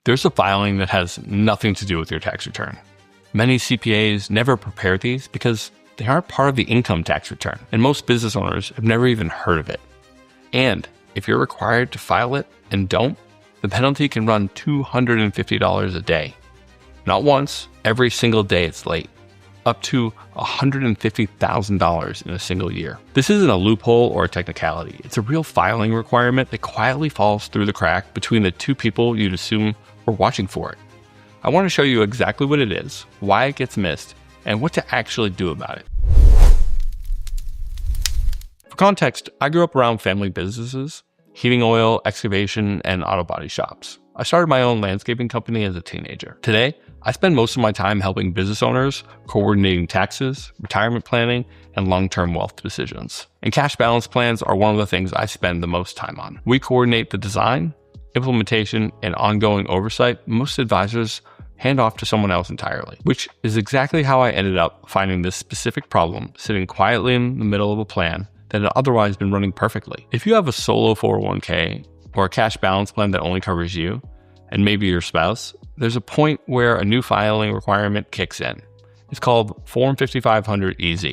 There's a filing that has nothing to do with your tax return. Many CPAs never prepare these because they aren't part of the income tax return, and most business owners have never even heard of it. And if you're required to file it and don't, the penalty can run $250 a day. Not once, every single day it's late. Up to $150,000 in a single year. This isn't a loophole or a technicality. It's a real filing requirement that quietly falls through the crack between the two people you'd assume were watching for it. I want to show you exactly what it is, why it gets missed, and what to actually do about it. For context, I grew up around family businesses, heating oil, excavation, and auto body shops. I started my own landscaping company as a teenager. Today, I spend most of my time helping business owners, coordinating taxes, retirement planning, and long-term wealth decisions. And cash balance plans are one of the things I spend the most time on. We coordinate the design, implementation, and ongoing oversight. Most advisors hand off to someone else entirely, which is exactly how I ended up finding this specific problem sitting quietly in the middle of a plan that had otherwise been running perfectly. If you have a solo 401k or a cash balance plan that only covers you, and maybe your spouse, there's a point where a new filing requirement kicks in. It's called Form 5500 EZ.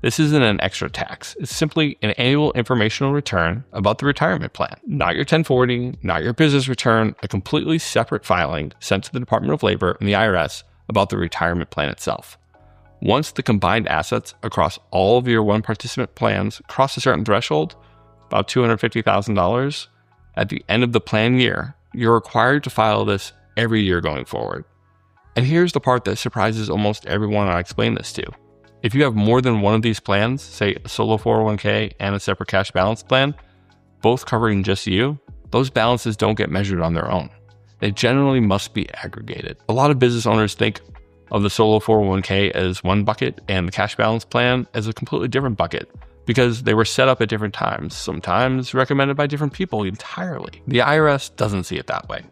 This isn't an extra tax. It's simply an annual informational return about the retirement plan. Not your 1040, not your business return, a completely separate filing sent to the Department of Labor and the IRS about the retirement plan itself. Once the combined assets across all of your one participant plans cross a certain threshold, about $250,000, at the end of the plan year, you're required to file this every year going forward. And here's the part that surprises almost everyone I explain this to. If you have more than one of these plans, say a solo 401k and a separate cash balance plan, both covering just you, those balances don't get measured on their own. They generally must be aggregated. A lot of business owners think of the solo 401k as one bucket and the cash balance plan as a completely different bucket, because they were set up at different times, sometimes recommended by different people entirely. The IRS doesn't see it that way.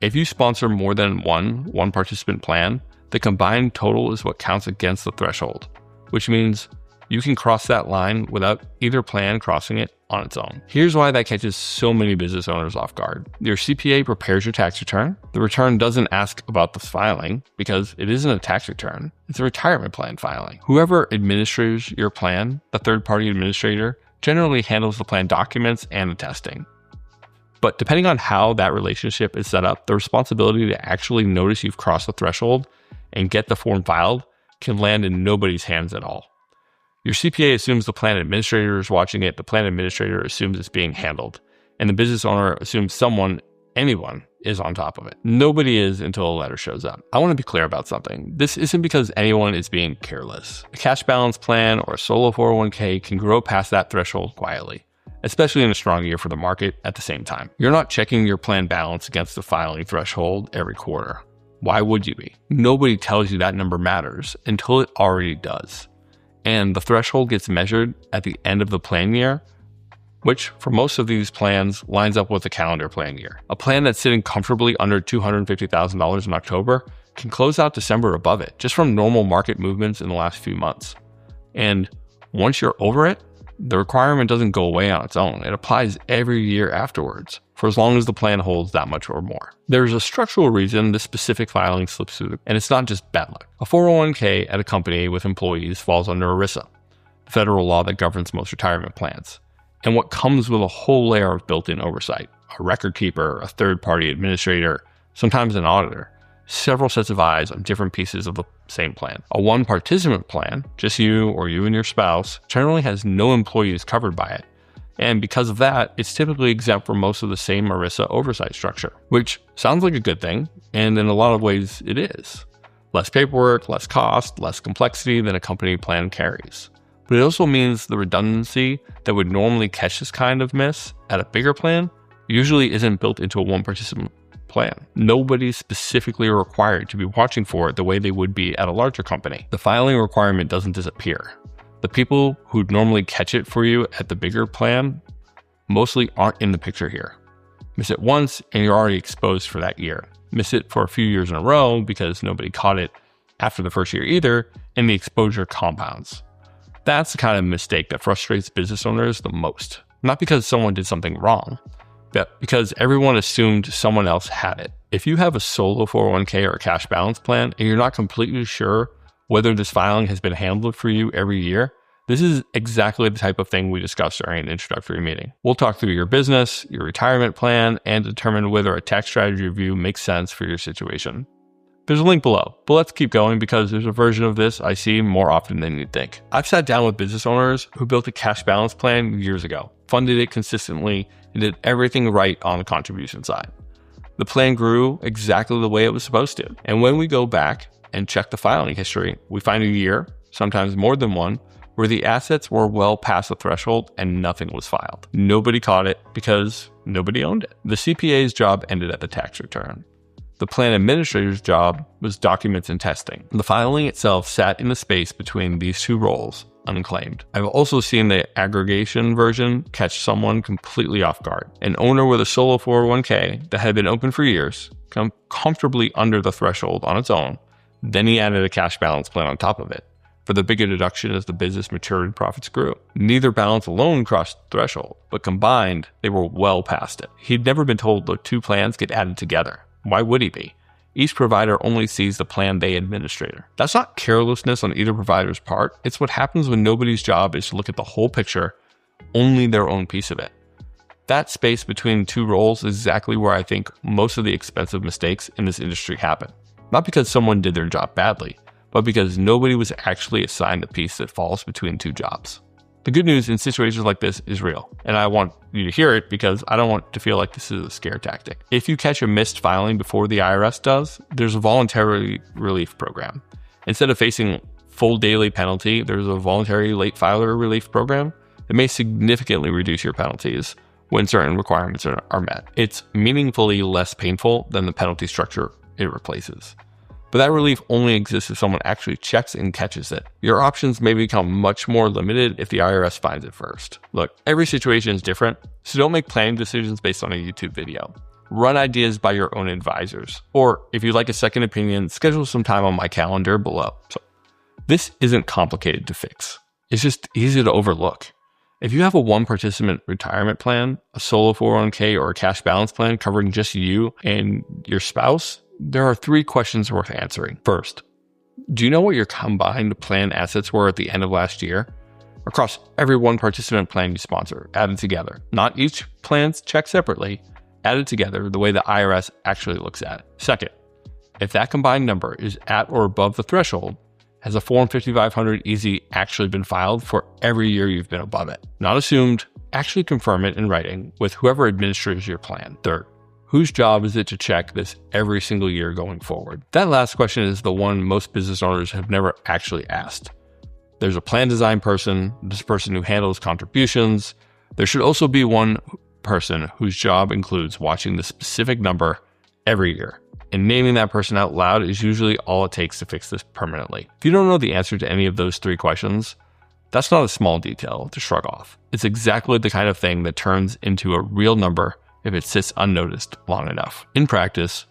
If you sponsor more than one participant plan, the combined total is what counts against the threshold, which means you can cross that line without either plan crossing it on its own. Here's why that catches so many business owners off guard. Your CPA prepares your tax return. The return doesn't ask about the filing because it isn't a tax return. It's a retirement plan filing. Whoever administers your plan, the third-party administrator, generally handles the plan documents and the testing. But depending on how that relationship is set up, the responsibility to actually notice you've crossed the threshold and get the form filed can land in nobody's hands at all. Your CPA assumes the plan administrator is watching it, the plan administrator assumes it's being handled, and the business owner assumes anyone is on top of it. Nobody is until a letter shows up. I want to be clear about something. This isn't because anyone is being careless. A cash balance plan or a solo 401k can grow past that threshold quietly, especially in a strong year for the market at the same time. You're not checking your plan balance against the filing threshold every quarter. Why would you be? Nobody tells you that number matters until it already does. And the threshold gets measured at the end of the plan year, which for most of these plans lines up with the calendar plan year. A plan that's sitting comfortably under $250,000 in October can close out December above it, just from normal market movements in the last few months. And once you're over it, the requirement doesn't go away on its own. It applies every year afterwards, for as long as the plan holds that much or more. There's a structural reason this specific filing slips through, and it's not just bad luck. A 401k at a company with employees falls under ERISA, the federal law that governs most retirement plans, and what comes with a whole layer of built-in oversight: a record keeper, a third-party administrator, sometimes an auditor, several sets of eyes on different pieces of the same plan. A one-participant plan, just you or you and your spouse, generally has no employees covered by it. And because of that, it's typically exempt from most of the same ERISA oversight structure, which sounds like a good thing, and in a lot of ways it is. Less paperwork, less cost, less complexity than a company plan carries. But it also means the redundancy that would normally catch this kind of miss at a bigger plan usually isn't built into a one-participant plan. Nobody's specifically required to be watching for it the way they would be at a larger company. The filing requirement doesn't disappear. The people who'd normally catch it for you at the bigger plan mostly aren't in the picture here. Miss it once and you're already exposed for that year. Miss it for a few years in a row because nobody caught it after the first year either, and the exposure compounds. That's the kind of mistake that frustrates business owners the most. Not because someone did something wrong, but because everyone assumed someone else had it. If you have a solo 401k or a cash balance plan and you're not completely sure whether this filing has been handled for you every year, this is exactly the type of thing we discussed during an introductory meeting. We'll talk through your business, your retirement plan, and determine whether a tax strategy review makes sense for your situation. There's a link below, but let's keep going because there's a version of this I see more often than you'd think. I've sat down with business owners who built a cash balance plan years ago, funded it consistently, and did everything right on the contribution side. The plan grew exactly the way it was supposed to. And when we go back and check the filing history, we find a year, sometimes more than one, where the assets were well past the threshold and nothing was filed. Nobody caught it because nobody owned it. The CPA's job ended at the tax return. The plan administrator's job was documents and testing. The filing itself sat in the space between these two roles, unclaimed. I've also seen the aggregation version catch someone completely off guard. An owner with a solo 401k that had been open for years, come comfortably under the threshold on its own, then he added a cash balance plan on top of it, for the bigger deduction as the business matured and profits grew. Neither balance alone crossed the threshold, but combined, they were well past it. He'd never been told the two plans get added together. Why would he be? Each provider only sees the plan they administrator. That's not carelessness on either provider's part. It's what happens when nobody's job is to look at the whole picture, only their own piece of it. That space between two roles is exactly where I think most of the expensive mistakes in this industry happen. Not because someone did their job badly, but because nobody was actually assigned the piece that falls between two jobs. The good news in situations like this is real, and I want you to hear it because I don't want to feel like this is a scare tactic. If you catch a missed filing before the IRS does, there's a voluntary relief program. Instead of facing full daily penalty, there's a voluntary late filer relief program that may significantly reduce your penalties when certain requirements are met. It's meaningfully less painful than the penalty structure it replaces. But that relief only exists if someone actually checks and catches it. Your options may become much more limited if the IRS finds it first. Look, every situation is different, so don't make planning decisions based on a YouTube video. Run ideas by your own advisors. Or if you'd like a second opinion, schedule some time on my calendar below. So, this isn't complicated to fix. It's just easy to overlook. If you have a one-participant retirement plan, a solo 401k, or a cash balance plan covering just you and your spouse, there are 3 questions worth answering. First, do you know what your combined plan assets were at the end of last year? Across every one participant plan you sponsor, added together. Not each plan's checked separately, added together the way the IRS actually looks at it. Second, if that combined number is at or above the threshold, has a Form 5500 Easy actually been filed for every year you've been above it? Not assumed, actually confirm it in writing with whoever administers your plan. Third, whose job is it to check this every single year going forward? That last question is the one most business owners have never actually asked. There's a plan design person, this person who handles contributions. There should also be one person whose job includes watching the specific number every year. And naming that person out loud is usually all it takes to fix this permanently. If you don't know the answer to any of those 3 questions, that's not a small detail to shrug off. It's exactly the kind of thing that turns into a real number if it sits unnoticed long enough. In practice,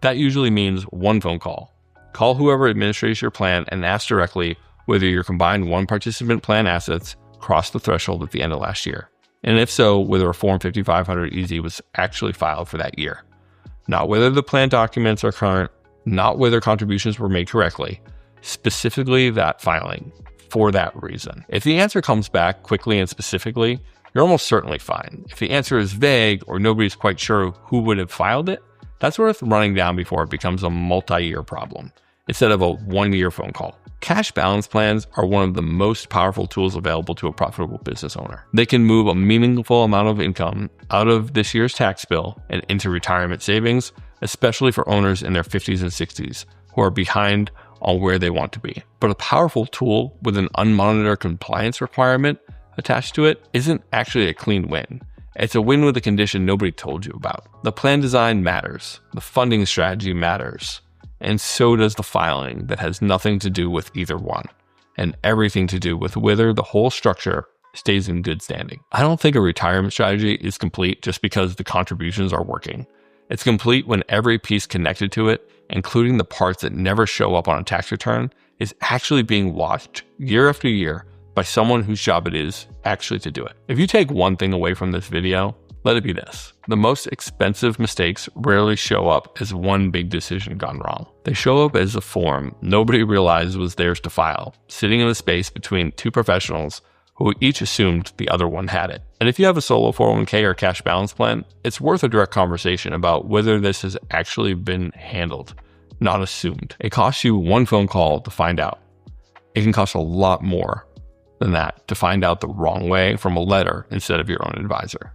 that usually means one phone call. Call whoever administrates your plan and ask directly whether your combined one participant plan assets crossed the threshold at the end of last year. And if so, whether a Form 5500 Easy was actually filed for that year. Not whether the plan documents are current, not whether contributions were made correctly, specifically that filing for that reason. If the answer comes back quickly and specifically, you're almost certainly fine. If the answer is vague or nobody's quite sure who would have filed it, that's worth running down before it becomes a multi-year problem instead of a 1-year phone call. Cash balance plans are one of the most powerful tools available to a profitable business owner. They can move a meaningful amount of income out of this year's tax bill and into retirement savings, especially for owners in their 50s and 60s who are behind on where they want to be. But a powerful tool with an unmonitored compliance requirement attached to it isn't actually a clean win. It's a win with a condition nobody told you about. The plan design matters. The funding strategy matters. And so does the filing that has nothing to do with either one, and everything to do with whether the whole structure stays in good standing. I don't think a retirement strategy is complete just because the contributions are working. It's complete when every piece connected to it, including the parts that never show up on a tax return, is actually being watched year after year by someone whose job it is actually to do it. If you take one thing away from this video, Let it be this. The most expensive mistakes rarely show up as one big decision gone wrong. They show up as a form nobody realized was theirs to file, sitting in the space between two professionals who each assumed the other one had it. And if you have a solo 401k or cash balance plan, it's worth a direct conversation about whether this has actually been handled, not assumed. It costs you one phone call to find out. It can cost a lot more than that to find out the wrong way from a letter instead of your own advisor.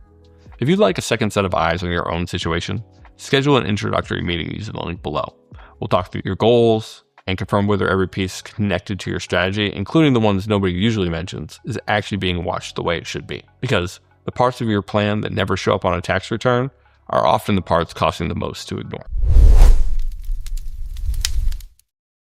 If you'd like a second set of eyes on your own situation, schedule an introductory meeting using the link below. We'll talk through your goals and confirm whether every piece connected to your strategy, including the ones nobody usually mentions, is actually being watched the way it should be. Because the parts of your plan that never show up on a tax return are often the parts costing the most to ignore.